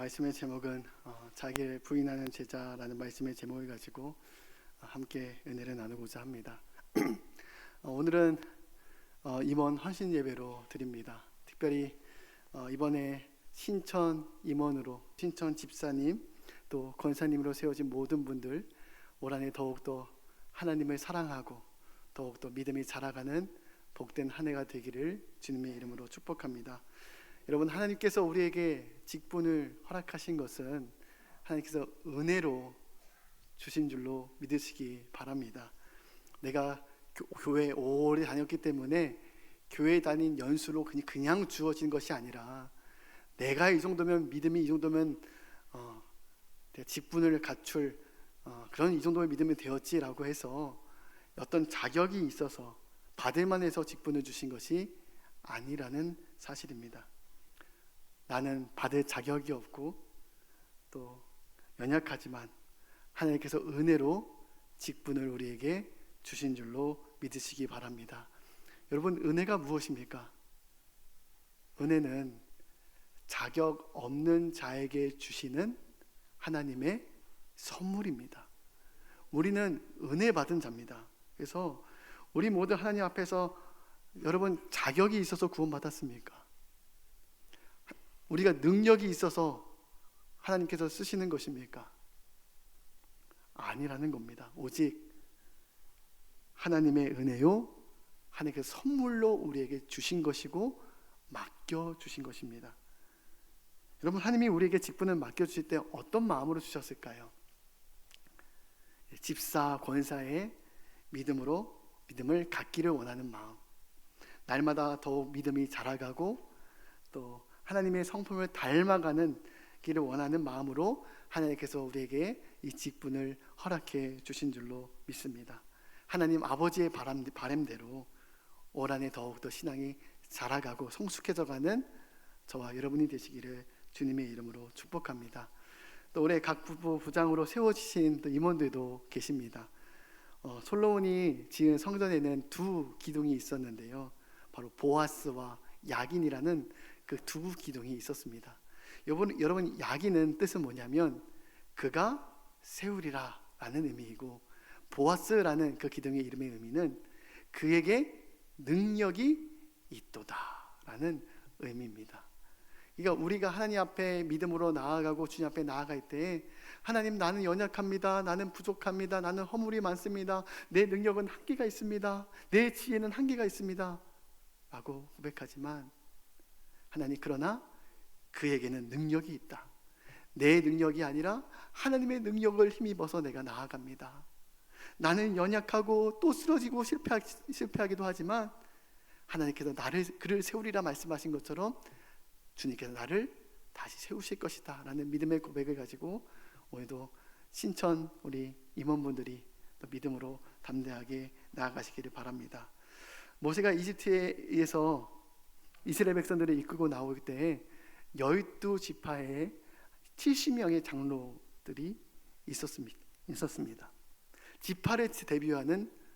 말씀의 제목은 자기를 부인하는 제자라는 말씀의 제목을 가지고 함께 은혜를 나누고자 합니다. 오늘은 임원 헌신 예배로 드립니다. 특별히 이번에 신천 임원으로 신천 집사님 또 권사님으로 세워진 모든 분들 올 한해 더욱더 하나님을 사랑하고 더욱더 믿음이 자라가는 복된 한 해가 되기를 주님의 이름으로 축복합니다. 여러분, 하나님께서 우리에게 직분을 허락하신 것은 하나님께서 은혜로 주신 줄로 믿으시기 바랍니다. 내가 교회 오래 다녔기 때문에 교회 다닌 연수로 그냥 주어진 것이 아니라 내가 이 정도면 믿음이 이 정도면 직분을 갖출 그런 이 정도의 믿음이 되었지라고 해서 어떤 자격이 있어서 받을 만해서 직분을 주신 것이 아니라는 사실입니다. 나는 받을 자격이 없고 또 연약하지만 하나님께서 은혜로 직분을 우리에게 주신 줄로 믿으시기 바랍니다. 여러분, 은혜가 무엇입니까? 은혜는 자격 없는 자에게 주시는 하나님의 선물입니다. 우리는 은혜 받은 자입니다. 그래서 우리 모두 하나님 앞에서 여러분 자격이 있어서 구원받았습니까? 우리가 능력이 있어서 하나님께서 쓰시는 것입니까? 아니라는 겁니다. 오직 하나님의 은혜요, 하나님께서 선물로 우리에게 주신 것이고 맡겨주신 것입니다. 여러분, 하나님이 우리에게 직분을 맡겨주실 때 어떤 마음으로 주셨을까요? 집사, 권사의 믿음을 갖기를 원하는 마음, 날마다 더욱 믿음이 자라가고 또 하나님의 성품을 닮아가는 길을 원하는 마음으로 하나님께서 우리에게 이 직분을 허락해 주신 줄로 믿습니다. 하나님 아버지의 바람대로 올 한해 더욱더 신앙이 자라가고 성숙해져가는 저와 여러분이 되시기를 주님의 이름으로 축복합니다. 또 올해 각 부장으로 세워지신 또 임원들도 계십니다. 솔로몬이 지은 성전에는 두 기둥이 있었는데요, 바로 보아스와 야긴이라는 그 두 기둥이 있었습니다. 여러분, 야긴은 뜻은 뭐냐면 그가 세우리라 라는 의미이고, 보아스라는 그 기둥의 이름의 의미는 그에게 능력이 있도다 라는 의미입니다. 그러니까 우리가 하나님 앞에 믿음으로 나아가고 주님 앞에 나아갈 때, 하나님, 나는 연약합니다, 나는 부족합니다, 나는 허물이 많습니다, 내 능력은 한계가 있습니다, 내 지혜는 한계가 있습니다 라고 고백하지만 하나님, 그러나 그에게는 능력이 있다. 내 능력이 아니라 하나님의 능력을 힘입어서 내가 나아갑니다. 나는 연약하고 또 쓰러지고 실패하기도 하지만 하나님께서 그를 세우리라 말씀하신 것처럼 주님께서 나를 다시 세우실 것이다 라는 믿음의 고백을 가지고 오늘도 신천 우리 임원분들이 또 믿음으로 담대하게 나아가시기를 바랍니다. 모세가 이집트에서 이스라엘 백성들을 이끌고 나올 때 12지파에 70명의 장로들이 있었습니다. 지파를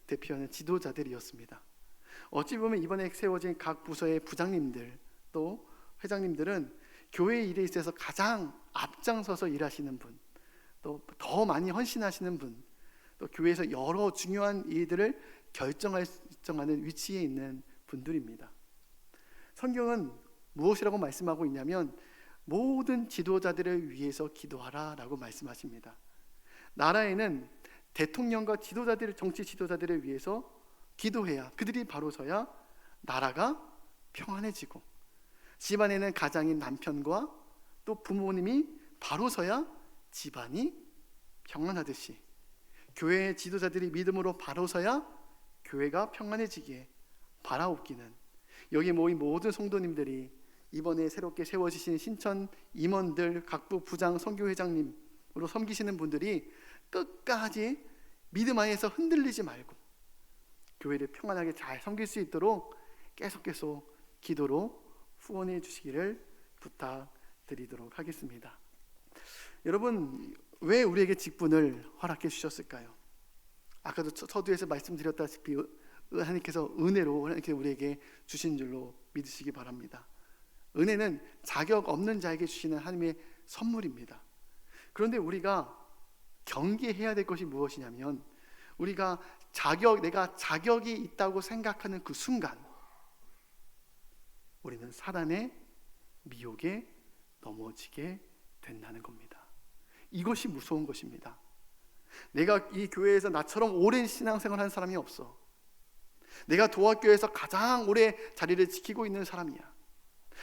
대표하는 지도자들이었습니다. 어찌 보면 이번에 세워진 각 부서의 부장님들 또 회장님들은 교회 일에 있어서 가장 앞장서서 일하시는 분, 또 더 많이 헌신하시는 분, 또 교회에서 여러 중요한 일들을 결정하는 위치에 있는 분들입니다. 성경은 무엇이라고 말씀하고 있냐면 모든 지도자들을 위해서 기도하라 라고 말씀하십니다. 나라에는 대통령과 정치 지도자들을 위해서 기도해야, 그들이 바로 서야 나라가 평안해지고, 집안에는 가장인 남편과 또 부모님이 바로 서야 집안이 평안하듯이 교회의 지도자들이 믿음으로 바로 서야 교회가 평안해지기에 바라옵기는 여기 모인 모든 성도님들이 이번에 새롭게 세워지신 신천 임원들, 각부 부장, 선교회장님으로 섬기시는 분들이 끝까지 믿음 안에서 흔들리지 말고 교회를 평안하게 잘 섬길 수 있도록 계속 기도로 후원해 주시기를 부탁드리도록 하겠습니다. 여러분, 왜 우리에게 직분을 허락해 주셨을까요? 아까도 서두에서 말씀드렸다시피 하나님께서 은혜로 우리에게 주신 줄로 믿으시기 바랍니다. 은혜는 자격 없는 자에게 주시는 하나님의 선물입니다. 그런데 우리가 경계해야 될 것이 무엇이냐면, 우리가 내가 자격이 있다고 생각하는 그 순간 우리는 사단의 미혹에 넘어지게 된다는 겁니다. 이것이 무서운 것입니다. 내가 이 교회에서 나처럼 오랜 신앙생활을 한 사람이 없어. 내가 도합교회에서 가장 오래 자리를 지키고 있는 사람이야.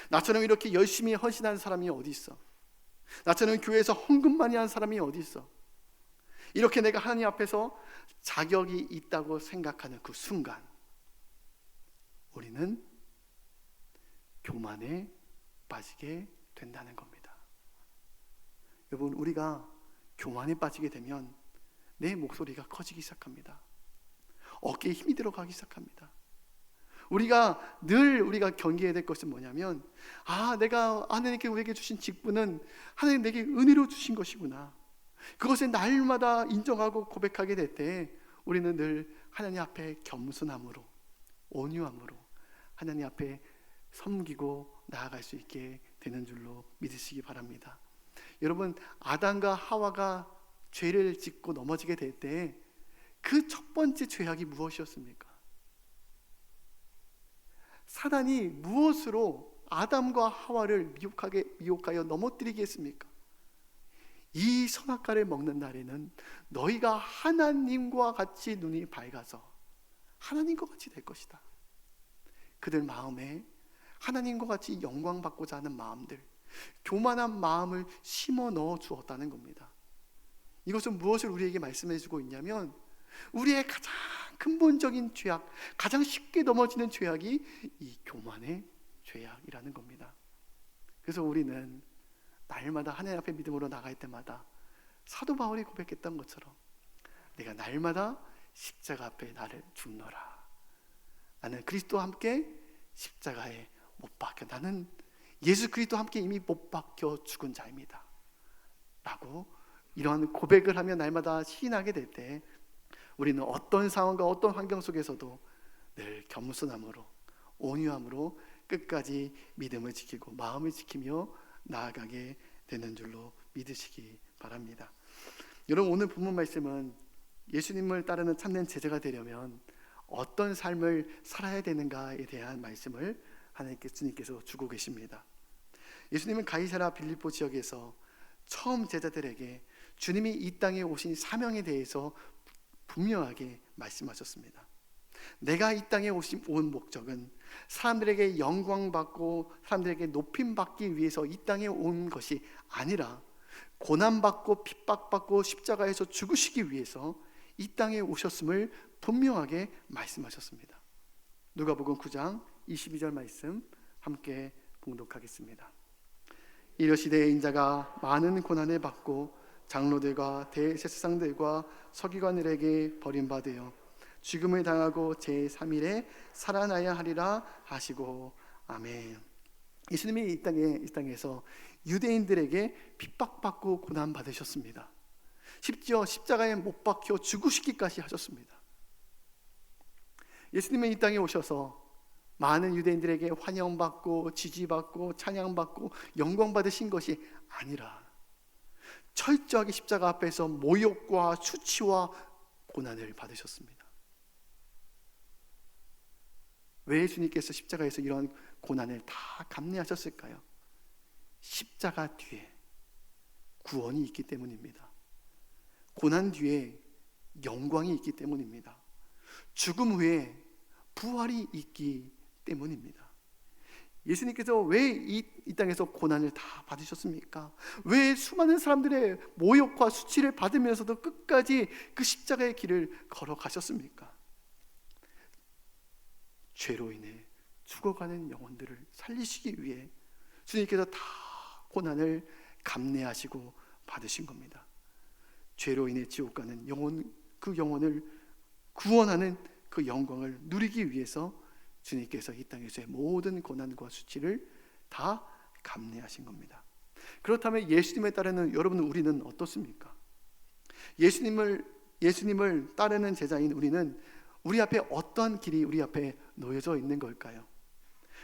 나처럼 이렇게 열심히 헌신한 사람이 어디 있어? 나처럼 교회에서 헌금 많이 한 사람이 어디 있어? 이렇게 내가 하나님 앞에서 자격이 있다고 생각하는 그 순간 우리는 교만에 빠지게 된다는 겁니다. 여러분, 우리가 교만에 빠지게 되면 내 목소리가 커지기 시작합니다. 어깨에 힘이 들어가기 시작합니다. 우리가 경계해야 될 것은 뭐냐면, 내가 하나님께 우리에게 주신 직분은 하나님 내게 은혜로 주신 것이구나. 그것을 날마다 인정하고 고백하게 될 때 우리는 늘 하나님 앞에 겸손함으로, 온유함으로 하나님 앞에 섬기고 나아갈 수 있게 되는 줄로 믿으시기 바랍니다. 여러분, 아담과 하와가 죄를 짓고 넘어지게 될 때 그 첫 번째 죄악이 무엇이었습니까? 사단이 무엇으로 아담과 하와를 미혹하여 넘어뜨리게 했습니까? 이 선악과를 먹는 날에는 너희가 하나님과 같이 눈이 밝아서 하나님과 같이 될 것이다. 그들 마음에 하나님과 같이 영광받고자 하는 마음들, 교만한 마음을 심어 넣어 주었다는 겁니다. 이것은 무엇을 우리에게 말씀해 주고 있냐면, 우리의 가장 근본적인 죄악, 가장 쉽게 넘어지는 죄악이 이 교만의 죄악이라는 겁니다. 그래서 우리는 날마다 하나님 앞에 믿음으로 나갈 때마다 사도 바울이 고백했던 것처럼 내가 날마다 십자가 앞에 나를 죽노라. 나는 그리스도와 함께 십자가에 못 박혀, 나는 예수 그리스도와 함께 이미 못 박혀 죽은 자입니다 라고 이러한 고백을 하며 날마다 시인하게 될 때 우리는 어떤 상황과 어떤 환경 속에서도 늘 겸손함으로, 온유함으로 끝까지 믿음을 지키고 마음을 지키며 나아가게 되는 줄로 믿으시기 바랍니다. 여러분, 오늘 본문 말씀은 예수님을 따르는 참된 제자가 되려면 어떤 삶을 살아야 되는가에 대한 말씀을 주님께서 주고 계십니다. 예수님은 가이사랴 빌립보 지역에서 처음 제자들에게 주님이 이 땅에 오신 사명에 대해서 분명하게 말씀하셨습니다. 내가 이 땅에 온 목적은 사람들에게 영광받고 사람들에게 높임받기 위해서 이 땅에 온 것이 아니라 고난받고 핍박받고 십자가에서 죽으시기 위해서 이 땅에 오셨음을 분명하게 말씀하셨습니다. 누가복음 9장 22절 말씀 함께 봉독하겠습니다. 이르시되 인자가 많은 고난을 받고 장로들과 대제사장들과 서기관들에게 버림받으여 죽음을 당하고 제3일에 살아나야 하리라 하시고 아멘. 예수님이 이 땅에서 유대인들에게 핍박받고 고난받으셨습니다. 심지어 십자가에 못 박혀 죽으시기까지 하셨습니다. 예수님은 이 땅에 오셔서 많은 유대인들에게 환영받고 지지받고 찬양받고 영광받으신 것이 아니라 철저하게 십자가 앞에서 모욕과 수치와 고난을 받으셨습니다. 왜 주님께서 십자가에서 이런 고난을 다 감내하셨을까요? 십자가 뒤에 구원이 있기 때문입니다. 고난 뒤에 영광이 있기 때문입니다. 죽음 후에 부활이 있기 때문입니다. 예수님께서 왜 이 땅에서 고난을 다 받으셨습니까? 왜 수많은 사람들의 모욕과 수치를 받으면서도 끝까지 그 십자가의 길을 걸어가셨습니까? 죄로 인해 죽어가는 영혼들을 살리시기 위해 주님께서 다 고난을 감내하시고 받으신 겁니다. 죄로 인해 지옥 가는 영혼, 그 영혼을 구원하는 그 영광을 누리기 위해서 주님께서 이 땅에서의 모든 고난과 수치를 다 감내하신 겁니다. 그렇다면 예수님을 따르는 여러분, 우리는 어떻습니까? 예수님을 따르는 제자인 우리는 우리 앞에 어떠한 길이 우리 앞에 놓여져 있는 걸까요?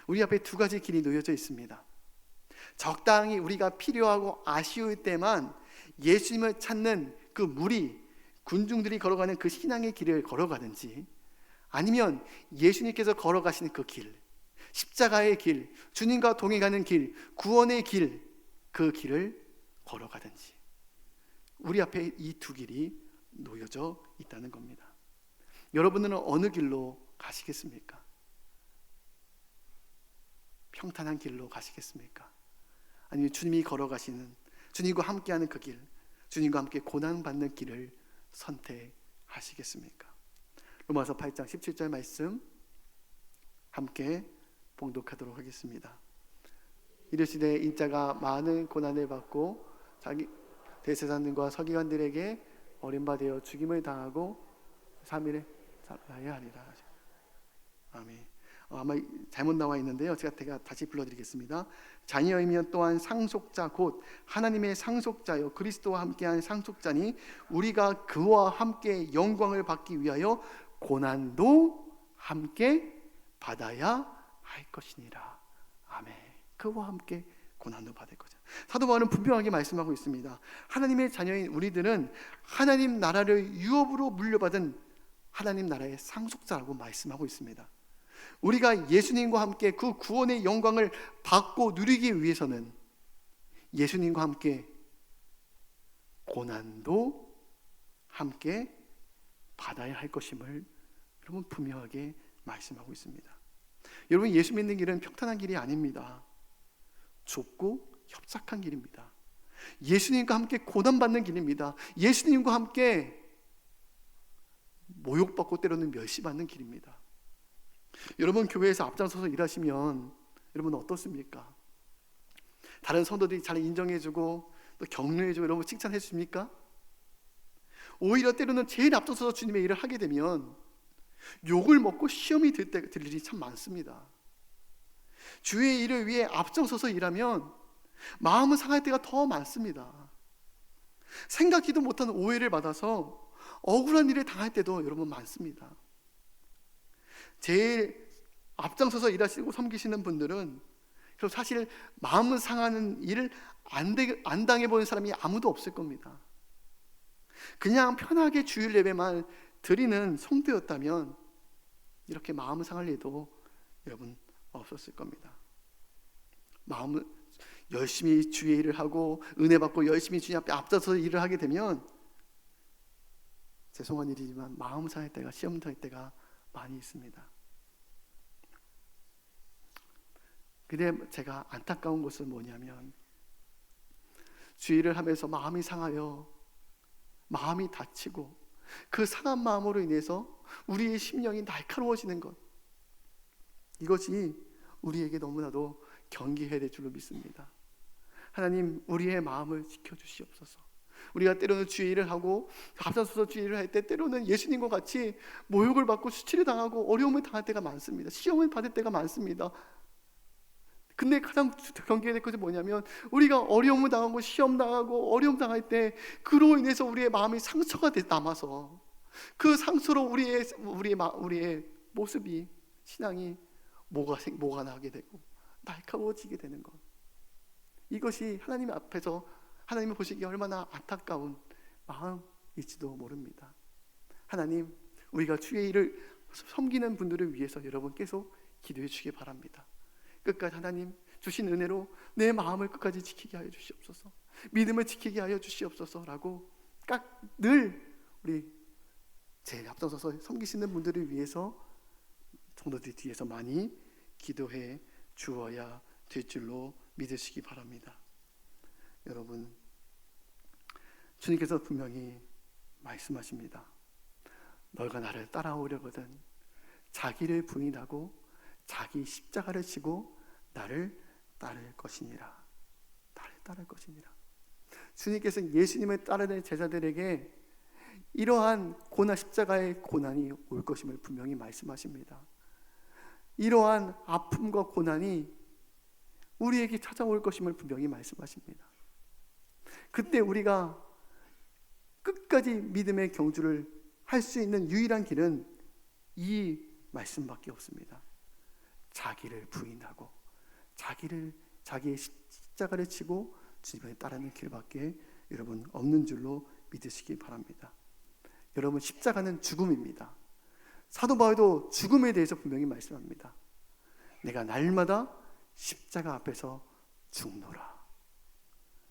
우리 앞에 두 가지 길이 놓여져 있습니다. 적당히 우리가 필요하고 아쉬울 때만 예수님을 찾는 그 무리, 군중들이 걸어가는 그 신앙의 길을 걸어가든지, 아니면 예수님께서 걸어가시는 그 길, 십자가의 길, 주님과 동행하는 길, 구원의 길, 그 길을 걸어가든지, 우리 앞에 이 두 길이 놓여져 있다는 겁니다. 여러분은 어느 길로 가시겠습니까? 평탄한 길로 가시겠습니까? 아니면 주님이 걸어가시는, 주님과 함께하는 그 길, 주님과 함께 고난받는 길을 선택하시겠습니까? 로마서 8장 17절 말씀 함께 봉독하도록 하겠습니다. 이르시되 인자가 많은 고난을 받고 자기 대제사장들과 서기관들에게 어림바되어 죽임을 당하고 3일에 살아야 하리라. 아멘. 아마 잘못 나와 있는데요, 제가 다시 불러드리겠습니다. 자녀이면 또한 상속자 곧 하나님의 상속자요 그리스도와 함께한 상속자니 우리가 그와 함께 영광을 받기 위하여 고난도 함께 받아야 할 것이니라. 아멘. 그와 함께 고난도 받을 거죠. 사도 바울은 분명하게 말씀하고 있습니다. 하나님의 자녀인 우리들은 하나님 나라를 유업으로 물려받은 하나님 나라의 상속자라고 말씀하고 있습니다. 우리가 예수님과 함께 그 구원의 영광을 받고 누리기 위해서는 예수님과 함께 고난도 함께 받아야 할 것임을 여러분 분명하게 말씀하고 있습니다. 여러분, 예수 믿는 길은 평탄한 길이 아닙니다. 좁고 협착한 길입니다. 예수님과 함께 고난받는 길입니다. 예수님과 함께 모욕받고 때로는 멸시받는 길입니다. 여러분, 교회에서 앞장서서 일하시면 여러분 어떻습니까? 다른 성도들이 잘 인정해주고 또 격려해주고 여러분 칭찬해 주십니까? 오히려 때로는 제일 앞장서서 주님의 일을 하게 되면 욕을 먹고 시험이 들 일이 참 많습니다. 주의 일을 위해 앞장서서 일하면 마음은 상할 때가 더 많습니다. 생각지도 못한 오해를 받아서 억울한 일을 당할 때도 여러분 많습니다. 제일 앞장서서 일하시고 섬기시는 분들은 사실 마음은 상하는 일을 안 당해보는 사람이 아무도 없을 겁니다. 그냥 편하게 주일 예배만 드리는 성도였다면 이렇게 마음을 상할 일도 여러분 없었을 겁니다. 마음을 열심히 주의 일을 하고 은혜 받고 열심히 주님 앞에 앞서서 일을 하게 되면 죄송한 일이지만 마음 상할 때가, 시험 당할 때가 많이 있습니다. 근데 제가 안타까운 것은 뭐냐면 주의 일을 하면서 마음이 상하여 마음이 다치고 그 상한 마음으로 인해서 우리의 심령이 날카로워지는 것, 이것이 우리에게 너무나도 경계해야 될 줄로 믿습니다. 하나님, 우리의 마음을 지켜주시옵소서. 우리가 때로는 주의 일을 하고 앞서서 주의 일을 할 때 때로는 예수님과 같이 모욕을 받고 수치를 당하고 어려움을 당할 때가 많습니다. 시험을 받을 때가 많습니다. 근데 가장 경계해야 될 것이 뭐냐면 우리가 어려움을 당하고 시험 당하고 어려움 당할 때 그로 인해서 우리의 마음이 상처가 남아서 그 상처로 우리의 모습이, 신앙이 뭐가 나게 되고 날카로워지게 되는 것, 이것이 하나님 앞에서 하나님이 보시기에 얼마나 안타까운 마음일지도 모릅니다. 하나님, 우리가 주의 일을 섬기는 분들을 위해서 여러분 계속 기도해 주시기 바랍니다. 끝까지 하나님 주신 은혜로 내 마음을 끝까지 지키게 하여 주시옵소서, 믿음을 지키게 하여 주시옵소서라고 늘 우리 제일 앞서서 섬기시는 분들을 위해서 성도들 뒤에서 많이 기도해 주어야 될 줄로 믿으시기 바랍니다. 여러분, 주님께서 분명히 말씀하십니다. 너희가 나를 따라오려거든 자기를 부인하고 자기 십자가를 지고 나를 따를 것이니라. 나를 따를 것이니라. 주님께서 예수님을 따르는 제자들에게 이러한 십자가의 고난이 올 것임을 분명히 말씀하십니다. 이러한 아픔과 고난이 우리에게 찾아올 것임을 분명히 말씀하십니다. 그때 우리가 끝까지 믿음의 경주를 할 수 있는 유일한 길은 이 말씀밖에 없습니다. 자기를 부인하고 자기를 자기의 십자가를 치고 주님을 따르는 길밖에 여러분 없는 줄로 믿으시기 바랍니다. 여러분, 십자가는 죽음입니다. 사도 바울도 죽음에 대해서 분명히 말씀합니다. 내가 날마다 십자가 앞에서 죽노라.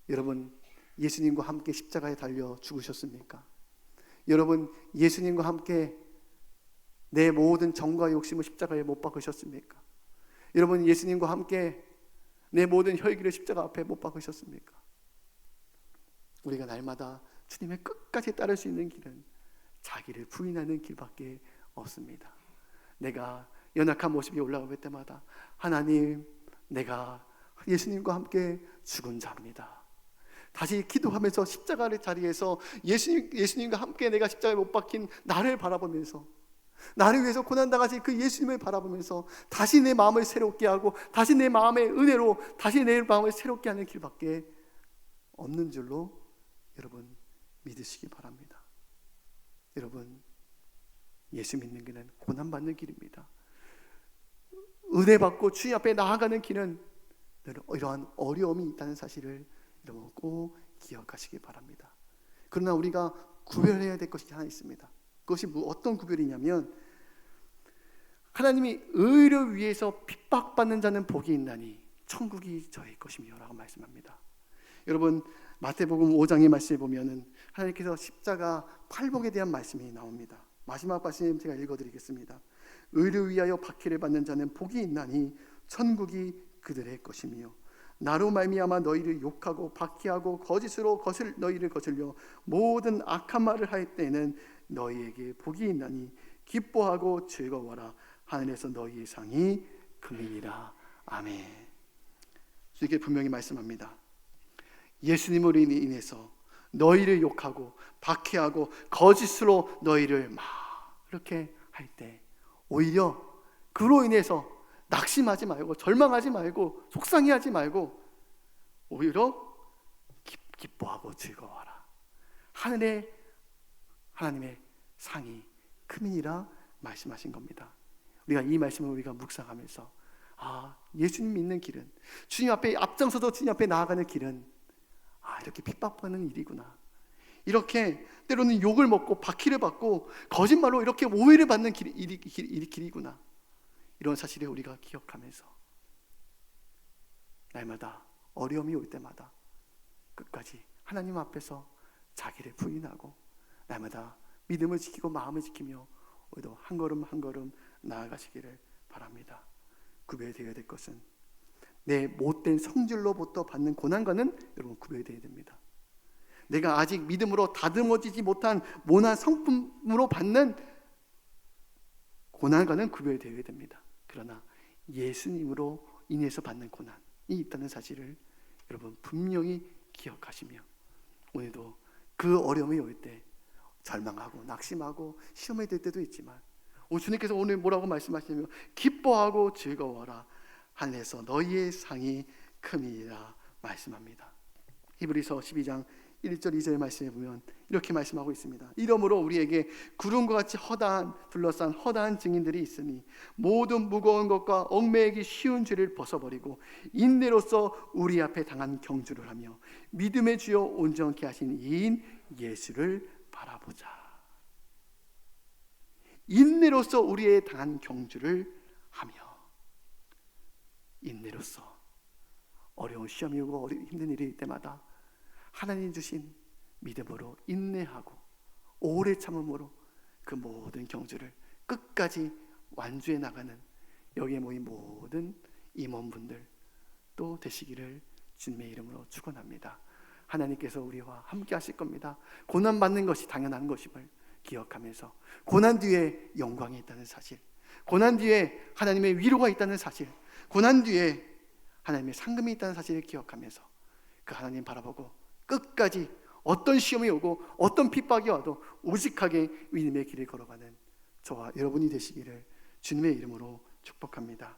여러분, 예수님과 함께 십자가에 달려 죽으셨습니까? 여러분, 예수님과 함께 내 모든 정과 욕심을 십자가에 못 박으셨습니까? 여러분, 예수님과 함께 내 모든 혈기를 십자가 앞에 못 박으셨습니까? 우리가 날마다 주님의 끝까지 따를 수 있는 길은 자기를 부인하는 길밖에 없습니다. 내가 연약한 모습이 올라올 때마다 하나님, 내가 예수님과 함께 죽은 자입니다. 다시 기도하면서 십자가의 자리에서 예수님과 함께 내가 십자가에 못 박힌 나를 바라보면서, 나를 위해서 고난당하신 그 예수님을 바라보면서 다시 내 마음을 새롭게 하고 다시 내 마음의 은혜로 다시 내 마음을 새롭게 하는 길밖에 없는 줄로 여러분 믿으시기 바랍니다. 여러분, 예수 믿는 길은 고난받는 길입니다. 은혜 받고 주님 앞에 나아가는 길은 이러한 어려움이 있다는 사실을 여러분 꼭 기억하시기 바랍니다. 그러나 우리가 구별해야 될 것이 하나 있습니다. 그것이 어떤 구별이냐면, 하나님이 의를 위해서 핍박받는 자는 복이 있나니 천국이 저의 것이며 라고 말씀합니다. 여러분, 마태복음 5장의 말씀에 보면은 하나님께서 십자가 팔복에 대한 말씀이 나옵니다. 마지막 말씀 제가 읽어드리겠습니다. 의를 위하여 박해를 받는 자는 복이 있나니 천국이 그들의 것이며, 나로 말미암아 너희를 욕하고 박해하고 거짓으로 너희를 거슬려 모든 악한 말을 할 때는 너희에게 복이 있나니 기뻐하고 즐거워라. 하늘에서 너희의 상이 금이니라. 아멘. 이렇게 분명히 말씀합니다. 예수님으로 인해서 너희를 욕하고 박해하고 거짓으로 너희를 막 이렇게 할 때, 오히려 그로 인해서 낙심하지 말고 절망하지 말고 속상해하지 말고 오히려 기뻐하고 즐거워하라. 하늘에 하나님의 상이 크민이라 말씀하신 겁니다. 우리가 이 말씀을 우리가 묵상하면서, 예수님 믿는 길은, 주님 앞에 앞장서서 주님 앞에 나아가는 길은 이렇게 핍박받는 일이구나. 이렇게 때로는 욕을 먹고 박해를 받고 거짓말로 이렇게 오해를 받는 길이구나. 이런 사실을 우리가 기억하면서 날마다 어려움이 올 때마다 끝까지 하나님 앞에서 자기를 부인하고 날마다 믿음을 지키고 마음을 지키며 우리도 한 걸음 한 걸음 나아가시기를 바랍니다. 구별되어야 될 것은 내 못된 성질로부터 받는 고난과는 여러분 구별되어야 됩니다. 내가 아직 믿음으로 다듬어지지 못한 모난 성품으로 받는 고난과는 구별되어야 됩니다. 그러나 예수님으로 인해서 받는 고난이 있다는 사실을 여러분 분명히 기억하시며, 오늘도 그 어려움이 올 때 절망하고 낙심하고 시험에 들 때도 있지만, 주님께서 오늘 뭐라고 말씀하시냐면 기뻐하고 즐거워라. 하늘에서 너희의 상이 큼이라 말씀합니다. 히브리서 12장 1절 2절 말씀에 보면 이렇게 말씀하고 있습니다. 이러므로 우리에게 구름과 같이 둘러싼 허다한 증인들이 있으니 모든 무거운 것과 얽매이기 쉬운 죄를 벗어버리고 인내로서 우리 앞에 당한 경주를 하며 믿음의 주여 온전케 하신 이인 예수를 바라보자. 인내로서 우리의 당한 경주를 하며, 인내로서 어려운 시험이 오고 힘든 일일 때마다 하나님 주신 믿음으로 인내하고 오래 참음으로 그 모든 경주를 끝까지 완주해 나가는 여기에 모인 모든 임원분들 또 되시기를 주님의 이름으로 축원합니다. 하나님께서 우리와 함께 하실 겁니다. 고난받는 것이 당연한 것임을 기억하면서, 고난 뒤에 영광이 있다는 사실, 고난 뒤에 하나님의 위로가 있다는 사실, 고난 뒤에 하나님의 상금이 있다는 사실을 기억하면서 그 하나님 바라보고 끝까지 어떤 시험이 오고 어떤 핍박이 와도 우직하게 믿음의 길을 걸어가는 저와 여러분이 되시기를 주님의 이름으로 축복합니다.